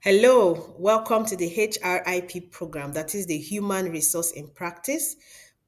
Hello, welcome to the HRiP program, that is the Human Resource in Practice,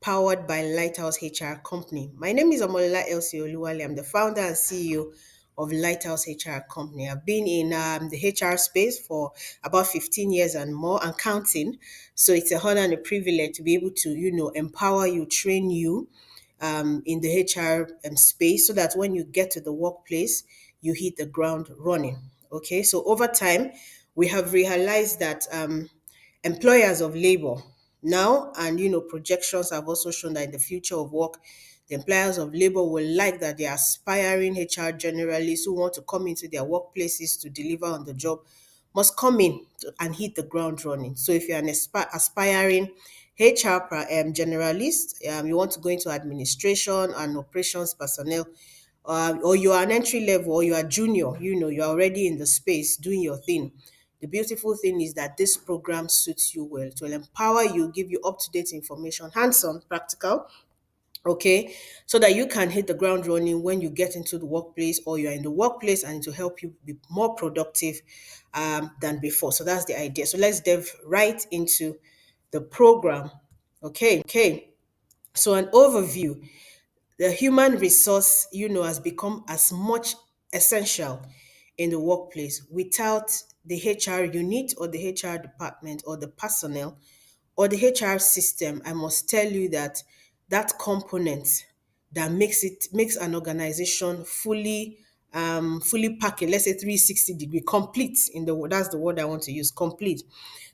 powered by Lighthouse HR Company. My name is Omolola Elsie Oluwale. I'm the founder and CEO of Lighthouse HR Company. I've been in the HR space for about 15 years and more and counting. So it's a honor and a privilege to be able to, empower you, train you in the HR space so that when you get to the workplace, you hit the ground running. Okay, so over time, we have realized that employers of labor now and projections have also shown that in the future of work, the employers of labor will like that the aspiring HR generalists who want to come into their workplaces to deliver on the job must come in and hit the ground running. So if you're an aspiring HR generalist, you want to go into administration and operations personnel, or you are an entry level or you are junior, you're already in the space doing your thing. The beautiful thing is that this program suits you well. It will empower you, give you up to date information, hands on, practical, okay, so that you can hit the ground running when you get into the workplace or you're in the workplace, and to help you be more productive than before. So that's the idea. So let's dive right into the program. Okay. So an overview: the human resource, has become as much essential in the workplace. Without the HR unit or the HR department or the personnel or the HR system, I must tell you that that component that makes an organization fully packaged, let's say 360-degree complete, that's the word I want to use, complete.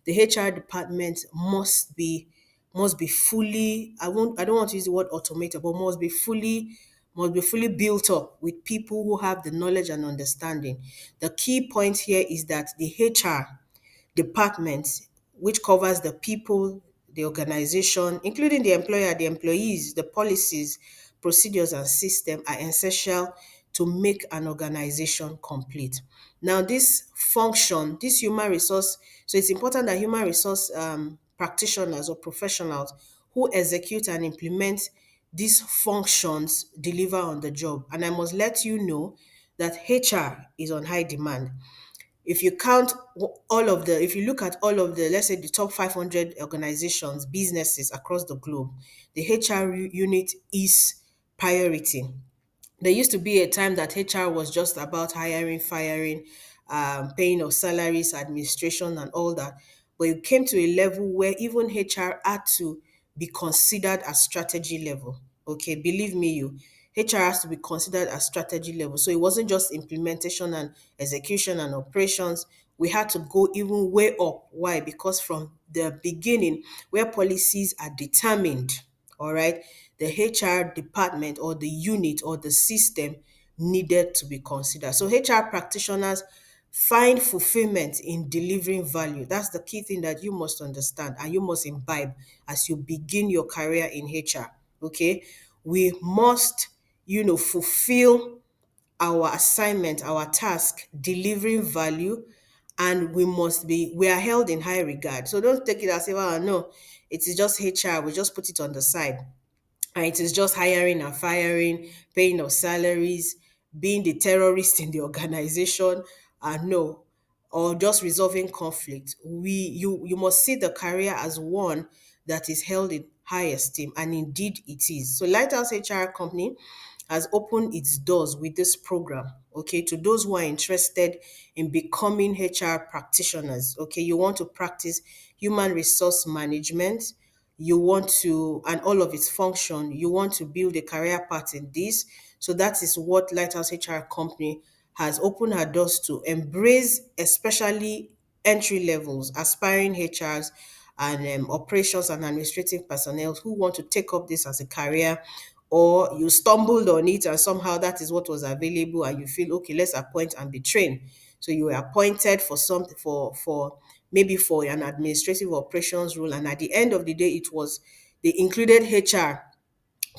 The HR department must be fully, I don't want to use the word automated, but must be fully built up with people who have the knowledge and understanding. The key point here is that the HR department, which covers the people, the organization, including the employer, the employees, the policies, procedures, and system, are essential to make an organization complete. Now, this human resource, so it's important that human resource practitioners or professionals who execute and implement these functions deliver on the job. And I must let you know that HR is on high demand. If you look at all of the, let's say, the top 500 organizations, businesses across the globe, the HR unit is priority. There used to be a time that HR was just about hiring, firing, paying of salaries, administration, and all that. But it came to a level where even HR had to be considered at strategy level. Okay, believe me, HR has to be considered at strategy level. So it wasn't just implementation and execution and operations. We had to go even way up. Why? Because from the beginning, where policies are determined, all right, the HR department or the unit or the system needed to be considered. So HR practitioners find fulfillment in delivering value. That's the key thing that you must understand and you must imbibe as you begin your career in HR. Okay, we must, fulfill our assignment, our task, delivering value, and we are held in high regard. So don't take it as if, oh no, it is just HR, we just put it on the side. And it is just hiring and firing, paying of salaries, being the terrorist in the organization, and no, or just resolving conflict. You must see the career as one that is held in high esteem, and indeed it is. So Lighthouse HR Company has opened its doors with this program, okay, to those who are interested in becoming HR practitioners. Okay, you want to practice human resource management, you want to, and all of its function, you want to build a career path in this. So that is what Lighthouse HR Company has opened her doors to embrace, especially entry levels, aspiring HRs, and operations and administrative personnel who want to take up this as a career, or you stumbled on it and somehow that is what was available and you feel, okay, let's appoint and be trained. So you were appointed for something, for maybe for an administrative operations role, and at the end of the day they included HR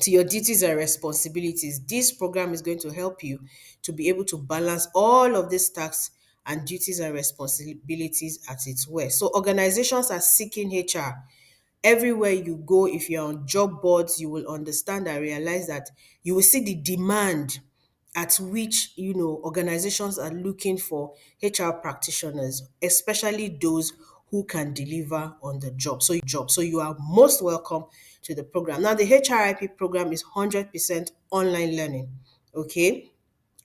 to your duties and responsibilities. This program is going to help you to be able to balance all of these tasks and duties and responsibilities at its worst. So organizations are seeking HR. Everywhere you go, if you're on job boards, you will understand and realize that you will see the demand at which organizations are looking for HR practitioners, especially those who can deliver on the job. So you are most welcome to the program. Now the HRIP program is 100% online learning. Okay.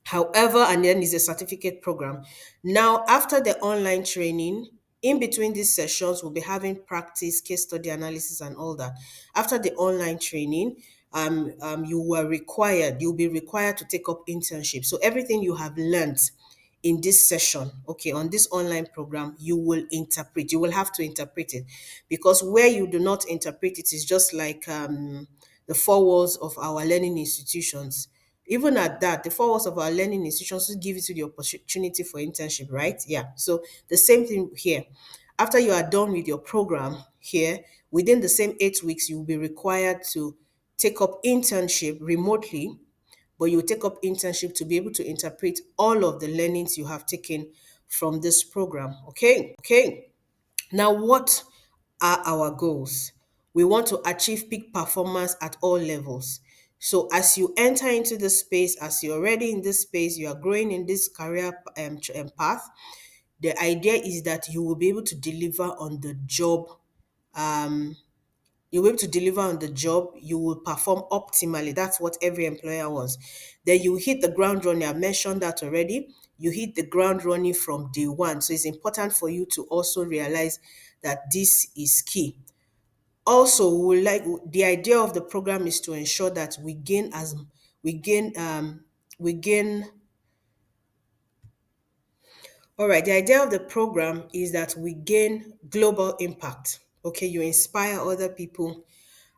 However, and then is a certificate program. Now, after the online training, in between these sessions, we'll be having practice, case study analysis, and all that. After the online training, you'll be required to take up internship. So everything you have learned in this session, okay, on this online program, you will interpret. You will have to interpret it, because where you do not interpret it is just like the four walls of our learning institutions. Even at that, the four walls of our learning institutions will give you the opportunity for internship, right? Yeah. So the same thing here. After you are done with your program here, within the same 8 weeks, you will be required to take up internship remotely, but you will take up internship to be able to interpret all of the learnings you have taken from this program. Okay. Okay. Now, what are our goals? We want to achieve peak performance at all levels. So, as you enter into this space, as you're already in this space, you are growing in this career path. The idea is that you will be able to deliver on the job. You'll be able to deliver on the job. You will perform optimally. That's what every employer wants. Then you hit the ground running. I mentioned that already. You hit the ground running from day one. So it's important for you to also realize that this is key. Also, the idea of the program is to ensure that we gain we gain all right. The idea of the program is that we gain global impact. Okay, you inspire other people,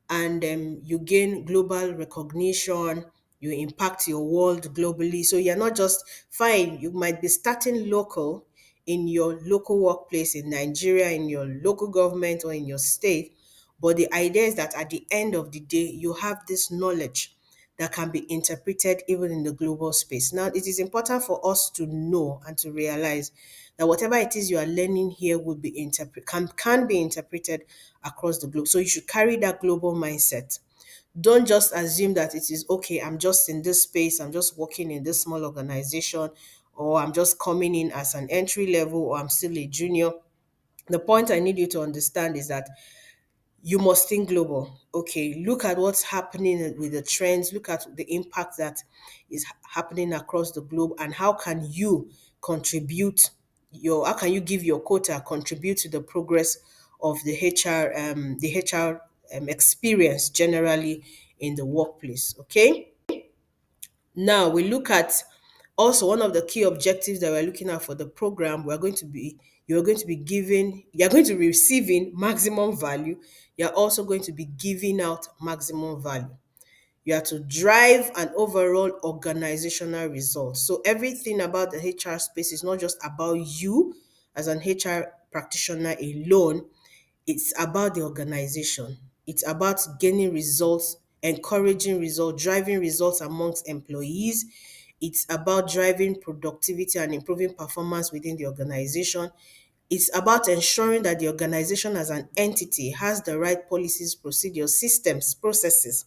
and you gain global recognition. You impact your world globally. So you're not just fine. You might be starting local in your local workplace in Nigeria, in your local government, or in your state. But the idea is that at the end of the day, you have this knowledge that can be interpreted even in the global space. Now, it is important for us to know and to realize that whatever it is you are learning here will be can be interpreted across the globe. So you should carry that global mindset. Don't just assume that it is okay, I'm just in this space, I'm just working in this small organization, or I'm just coming in as an entry level, or I'm still a junior. The point I need you to understand is that you must think global. Okay, look at what's happening with the trends, look at the impact that is happening across the globe, and how can you contribute how can you give your quota, contribute to the progress of the HR experience generally in the workplace. Okay. Now we look at also one of the key objectives that we're looking at for the program. You're going to be receiving maximum value. You're also going to be giving out maximum value. You are to drive an overall organizational result. So everything about the HR space is not just about you as an HR practitioner alone. It's about the organization. It's about gaining results, encouraging results, driving results amongst employees. It's about driving productivity and improving performance within the organization. It's about ensuring that the organization as an entity has the right policies, procedures, systems, processes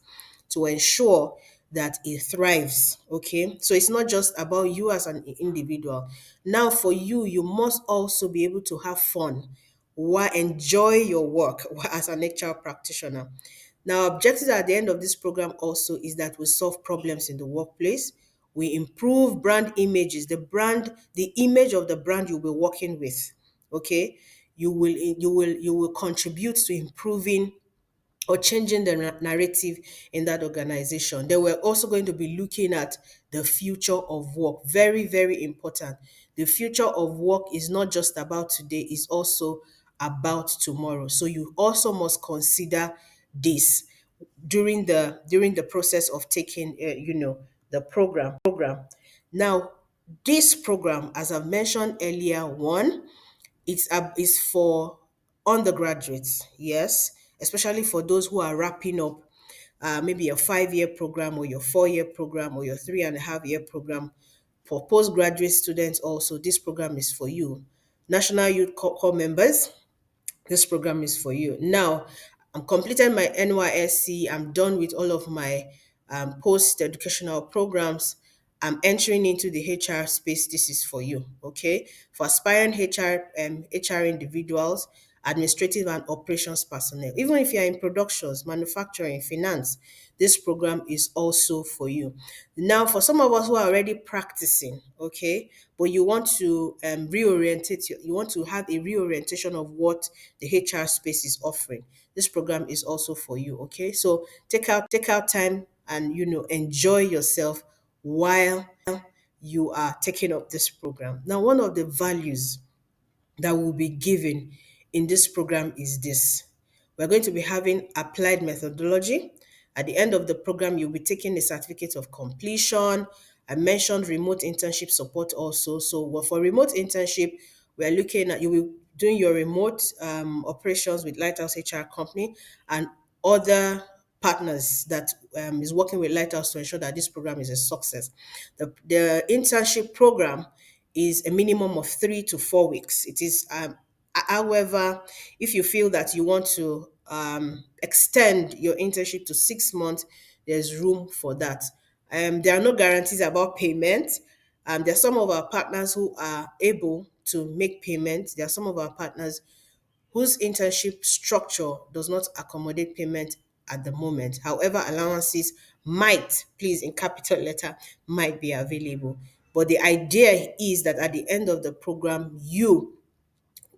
to ensure that it thrives. Okay. So it's not just about you as an individual. Now, for you, you must also be able to have fun while enjoy your work as an HR practitioner. Now, objectives at the end of this program also is that we solve problems in the workplace. We improve brand images, the image of the brand you'll be working with. Okay, you will contribute to improving or changing the narrative in that organization. Then we're also going to be looking at the future of work. Very, very important. The future of work is not just about today, it's also about tomorrow. So you also must consider this during the process of taking the program. Now, this program, as I've mentioned earlier, is for undergraduates, yes, especially for those who are wrapping up maybe your 5 year program or your 4 year program or your 3.5 year program. For postgraduate students, also, this program is for you. National Youth Corps members, this program is for you. Now, I'm completed my NYSC, I'm done with all of my post educational programs. I'm entering into the HR space, this is for you. Okay. For aspiring HR individuals, administrative and operations personnel. Even if you're in productions, manufacturing, finance, this program is also for you. Now, for some of us who are already practicing, okay, but you want to reorientate, you want to have a reorientation of what the HR space is offering. This program is also for you. Okay. So take out time and enjoy yourself while you are taking up this program. Now, one of the values that will be given in this program is this. We're going to be having applied methodology. At the end of the program, you'll be taking a certificate of completion. I mentioned remote internship support also. So for remote internship, we're looking at you will doing your remote operations with Lighthouse HR company and other partners that is working with Lighthouse to ensure that this program is a success. The internship program is a minimum of 3 to 4 weeks. It is, however, if you feel that you want to extend your internship to 6 months, there's room for that. There are no guarantees about payment. There are some of our partners who are able to make payments. There are some of our partners whose internship structure does not accommodate payment at the moment. However, allowances might, please in capital letter, might be available. But the idea is that at the end of the program,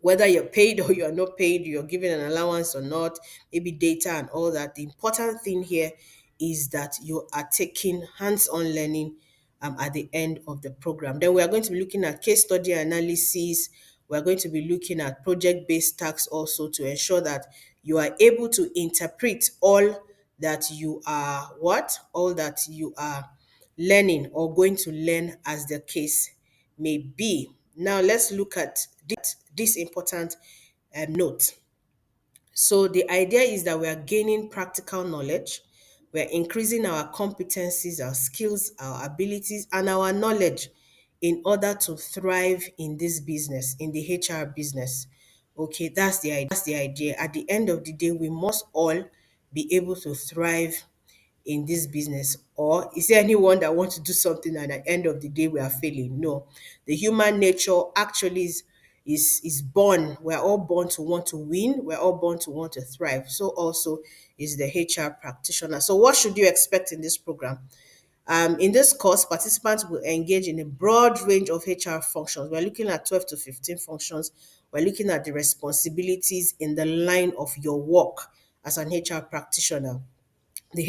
whether you're paid or you're not paid, you're given an allowance or not, maybe data and all that. The important thing here is that you are taking hands-on learning at the end of the program. Then we are going to be looking at case study analysis. We're going to be looking at project-based tasks also to ensure that you are able to interpret all that you are learning or going to learn as the case may be. Now let's look at this important note. So the idea is that we are gaining practical knowledge, we're increasing our competencies, our skills, our abilities, and our knowledge in order to thrive in this business, in the HR business. Okay, that's the idea. At the end of the day, we must all be able to thrive in this business? Or is there anyone that wants to do something and at the end of the day we are failing? No. The human nature actually is born. We're all born to want to win. We're all born to want to thrive. So also is the HR practitioner. So what should you expect in this program? In this course, participants will engage in a broad range of HR functions. We're looking at 12 to 15 functions. We're looking at the responsibilities in the line of your work as an HR practitioner. The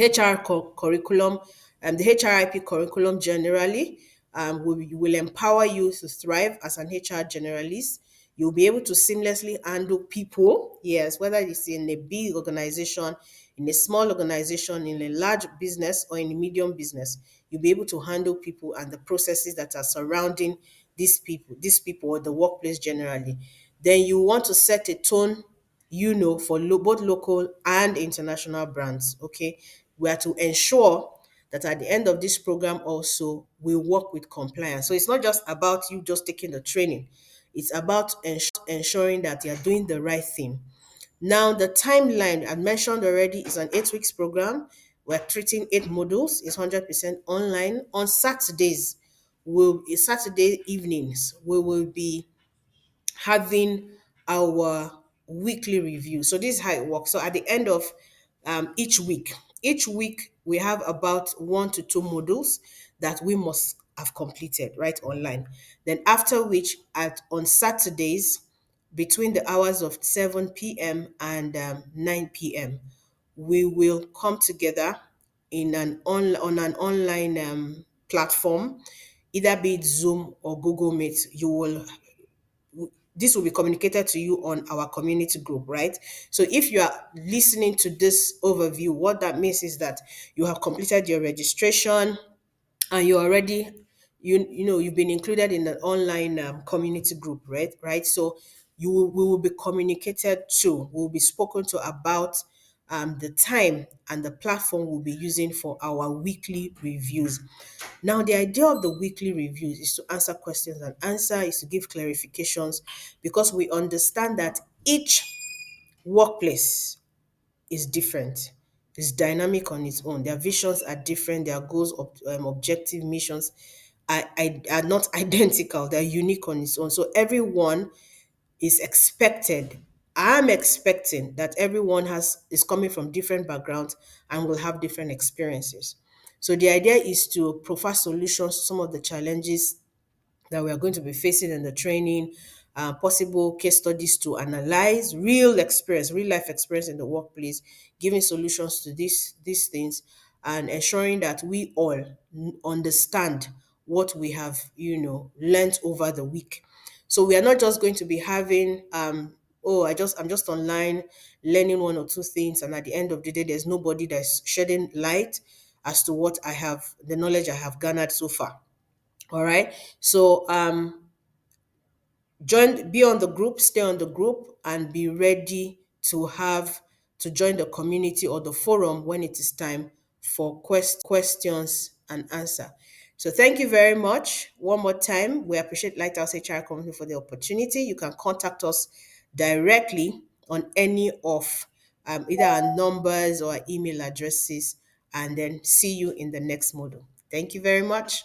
curriculum, the HRIP curriculum generally will empower you to thrive as an HR generalist. You'll be able to seamlessly handle people, yes, whether it's in a big organization, in a small organization, in a large business, or in a medium business. You'll be able to handle people and the processes that are surrounding these people or the workplace generally. Then you want to set a tone for both local and international brands. Okay, we are to ensure that at the end of this program also we work with compliance. So it's not just about you just taking the training, it's about ensuring that you're doing the right thing. Now, the timeline I mentioned already is an 8 weeks program. We're treating 8 modules. It's 100% online. On Saturday evenings, we will be having our weekly review. So this is how it works. So at the end of each week we have about 1 to 2 modules that we must have completed right online. Then after which, at on Saturdays between the hours of 7 p.m. and 9 p.m., we will come together on an online platform, either be it Zoom or Google Meet. This will be communicated to you on our community group, right? So if you are listening to this overview, what that means is that you have completed your registration and you're already you've been included in the online community group, right. So we will be communicated to, we will be spoken to about the time and the platform we'll be using for our weekly reviews. Now, the idea of the weekly reviews is to answer questions and answer is to give clarifications, because we understand that each workplace is different. It's dynamic on its own. Their visions are different. Their goals, objective missions are not identical, they're unique on its own. So everyone is expected. I'm expecting that everyone is coming from different backgrounds and will have different experiences. So the idea is to provide solutions to some of the challenges that we are going to be facing in the training, possible case studies to analyze real life experience in the workplace, giving solutions to these things, and ensuring that we all understand what we have, learned over the week. So we are not just going to be having, oh, I'm just online learning one or two things, and at the end of the day, there's nobody that's shedding light as to what I have, the knowledge I have garnered so far. All right. So be on the group, stay on the group, and be ready to join the community or the forum when it is time for questions and answer. So thank you very much. One more time, we appreciate Lighthouse HR Company for the opportunity. You can contact us directly on any of either our numbers or our email addresses, and then see you in the next module. Thank you very much.